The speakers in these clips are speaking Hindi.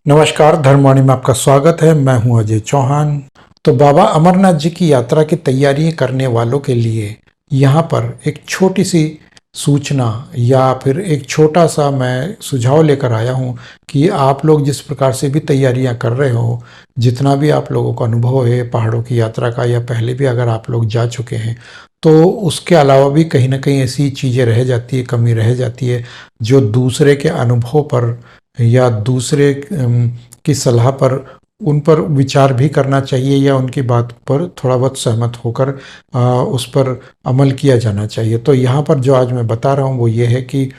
नमस्कार, धर्मवाणी में आपका स्वागत है। मैं हूं अजय चौहान। तो बाबा अमरनाथ जी की यात्रा की तैयारी करने वालों के लिए यहाँ पर एक छोटी सी सूचना या फिर एक छोटा सा मैं सुझाव लेकर आया हूँ कि आप लोग जिस प्रकार से भी तैयारियां कर रहे हो, जितना भी आप लोगों का अनुभव है पहाड़ों की यात्रा का या पहले भी अगर आप लोग जा चुके हैं, तो उसके अलावा भी कहीं ना कहीं ऐसी चीज़ें रह जाती है, कमी रह जाती है जो दूसरे के अनुभव पर या दूसरे की सलाह पर उन पर विचार भी करना चाहिए या उनकी बात पर थोड़ा बहुत सहमत होकर उस पर अमल किया जाना चाहिए। तो यहाँ पर जो आज मैं बता रहा हूँ वो ये है कि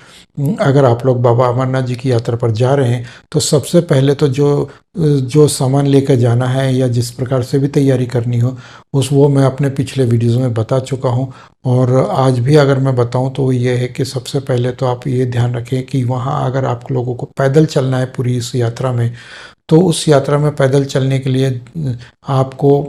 अगर आप लोग बाबा अमरनाथ जी की यात्रा पर जा रहे हैं तो सबसे पहले तो जो जो सामान लेकर जाना है या जिस प्रकार से भी तैयारी करनी हो वो मैं अपने पिछले वीडियोज़ में बता चुका हूँ। और आज भी अगर मैं बताऊं तो ये है कि सबसे पहले तो आप ये ध्यान रखें कि वहाँ अगर आप लोगों को पैदल चलना है पूरी इस यात्रा में, तो उस यात्रा में पैदल चलने के लिए आपको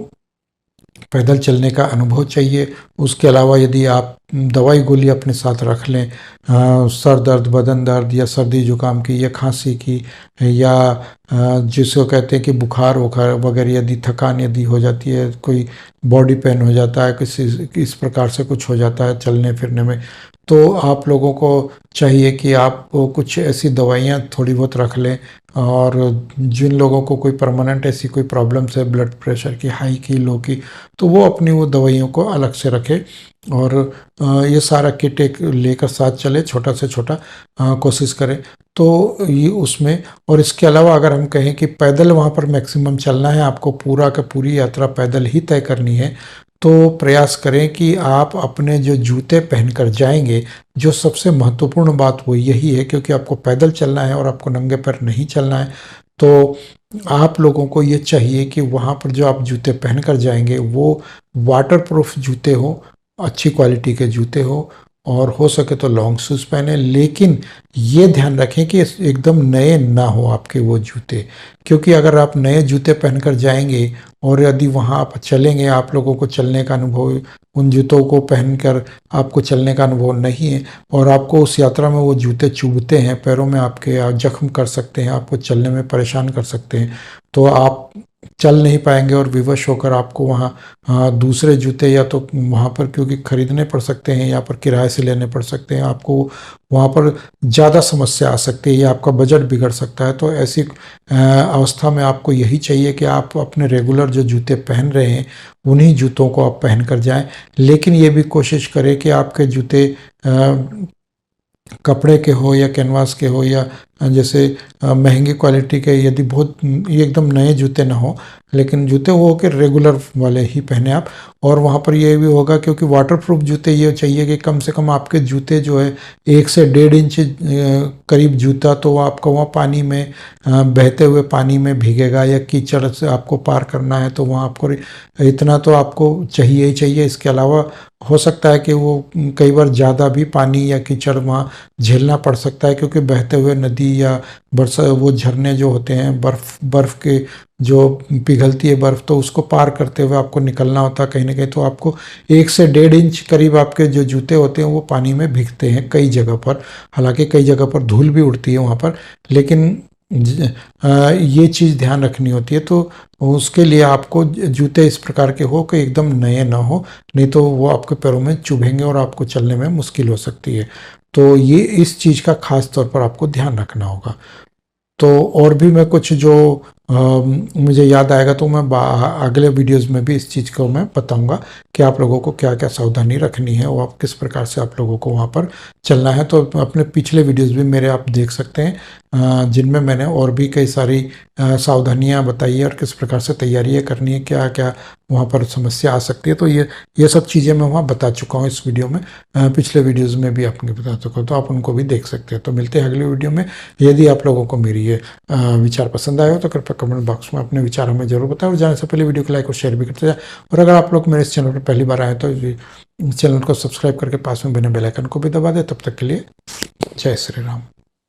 पैदल चलने का अनुभव चाहिए। उसके अलावा यदि आप दवाई गोली अपने साथ रख लें, सर दर्द, बदन दर्द या सर्दी जुकाम की या खांसी की या जिसको कहते हैं कि बुखार वुखार वगैरह, यदि थकान यदि हो जाती है, कोई बॉडी पेन हो जाता है, किसी इस प्रकार से कुछ हो जाता है चलने फिरने में, तो आप लोगों को चाहिए कि आप कुछ ऐसी दवाइयाँ थोड़ी बहुत रख लें। और जिन लोगों को कोई परमानेंट ऐसी कोई प्रॉब्लम्स है, ब्लड प्रेशर की, हाई की, लो की, तो वो अपनी वो दवाइयों को अलग से रखें और ये सारा किट एक लेकर साथ चले, छोटा से छोटा कोशिश करें तो ये उसमें। और इसके अलावा अगर हम कहें कि पैदल वहाँ पर मैक्सिमम चलना है, आपको पूरा का पूरी यात्रा पैदल ही तय करनी है, तो प्रयास करें कि आप अपने जो जूते पहनकर जाएंगे, जो सबसे महत्वपूर्ण बात वो यही है, क्योंकि आपको पैदल चलना है और आपको नंगे पैर नहीं चलना है। तो आप लोगों को ये चाहिए कि वहाँ पर जो आप जूते पहनकर जाएंगे वो वाटरप्रूफ जूते हो, अच्छी क्वालिटी के जूते हो, और हो सके तो लॉन्ग शूज़ पहने। लेकिन ये ध्यान रखें कि एकदम नए ना हो आपके वो जूते, क्योंकि अगर आप नए जूते पहनकर जाएंगे और यदि वहाँ आप चलेंगे, आप लोगों को चलने का अनुभव उन जूतों को पहनकर आपको चलने का अनुभव नहीं है और आपको उस यात्रा में वो जूते चुभते हैं पैरों में, आपके जख्म कर सकते हैं, आपको चलने में परेशान कर सकते हैं, तो आप चल नहीं पाएंगे और विवश होकर आपको वहाँ दूसरे जूते या तो वहाँ पर क्योंकि खरीदने पड़ सकते हैं या पर किराए से लेने पड़ सकते हैं, आपको वहाँ पर ज़्यादा समस्या आ सकती है या आपका बजट बिगड़ सकता है। तो ऐसी अवस्था में आपको यही चाहिए कि आप अपने रेगुलर जो जूते पहन रहे हैं उन्हीं जूतों को आप पहन कर जाएं। लेकिन ये भी कोशिश करें कि आपके जूते कपड़े के हो या कैनवास के हो या जैसे महंगी क्वालिटी के, यदि बहुत ये एकदम नए जूते ना हो, लेकिन जूते वो कि रेगुलर वाले ही पहने आप। और वहाँ पर ये भी होगा क्योंकि वाटरप्रूफ जूते ये चाहिए कि कम से कम आपके जूते जो है 1 से 1.5 इंच करीब जूता, तो आपका वहाँ पानी में बहते हुए पानी में भीगेगा या कीचड़ से आपको पार करना है तो वहाँ आपको इतना तो आपको चाहिए ही चाहिए। इसके अलावा हो सकता है कि वो कई बार ज़्यादा भी पानी या कीचड़ वहाँ झेलना पड़ सकता है, क्योंकि बहते हुए नदी या बरसा वो झरने जो होते हैं, बर्फ़ के जो पिघलती है बर्फ़, तो उसको पार करते हुए आपको निकलना होता है कहीं ना कहीं, तो आपको 1 से 1.5 इंच करीब आपके जो जूते होते हैं वो पानी में भीगते हैं कई जगह पर। हालांकि कई जगह पर धूल भी उड़ती है वहाँ पर, लेकिन ये चीज़ ध्यान रखनी होती है। तो उसके लिए आपको जूते इस प्रकार के हो कि एकदम नए ना हो, नहीं तो वो आपके पैरों में चुभेंगे और आपको चलने में मुश्किल हो सकती है। तो ये इस चीज़ का खास तौर पर आपको ध्यान रखना होगा। तो और भी मैं कुछ जो मुझे याद आएगा तो मैं अगले वीडियोस में भी इस चीज़ को मैं बताऊंगा कि आप लोगों को क्या क्या सावधानी रखनी है और आप किस प्रकार से आप लोगों को वहाँ पर चलना है। तो अपने पिछले वीडियोस भी मेरे आप देख सकते हैं, जिनमें मैंने और भी कई सारी सावधानियाँ बताई है और किस प्रकार से तैयारियाँ करनी है, क्या क्या वहाँ पर समस्या आ सकती है। तो ये सब चीज़ें मैं वहाँ बता चुका हूँ इस वीडियो में, पिछले वीडियोज़ में भी आपने बता चुका हूँ, तो आप उनको भी देख सकते हैं। तो मिलते हैं अगले वीडियो में। यदि आप लोगों को मेरी ये विचार पसंद आए हो तो कृपया कमेंट बॉक्स में अपने विचार हमें जरूर बताएं और जाने से पहले वीडियो को लाइक और शेयर भी करते जाएं। और अगर आप लोग मेरे इस चैनल पर पहली बार आए तो चैनल को सब्सक्राइब करके पास में बने बेल आइकन को भी दबा दें। तब तक के लिए जय श्री राम।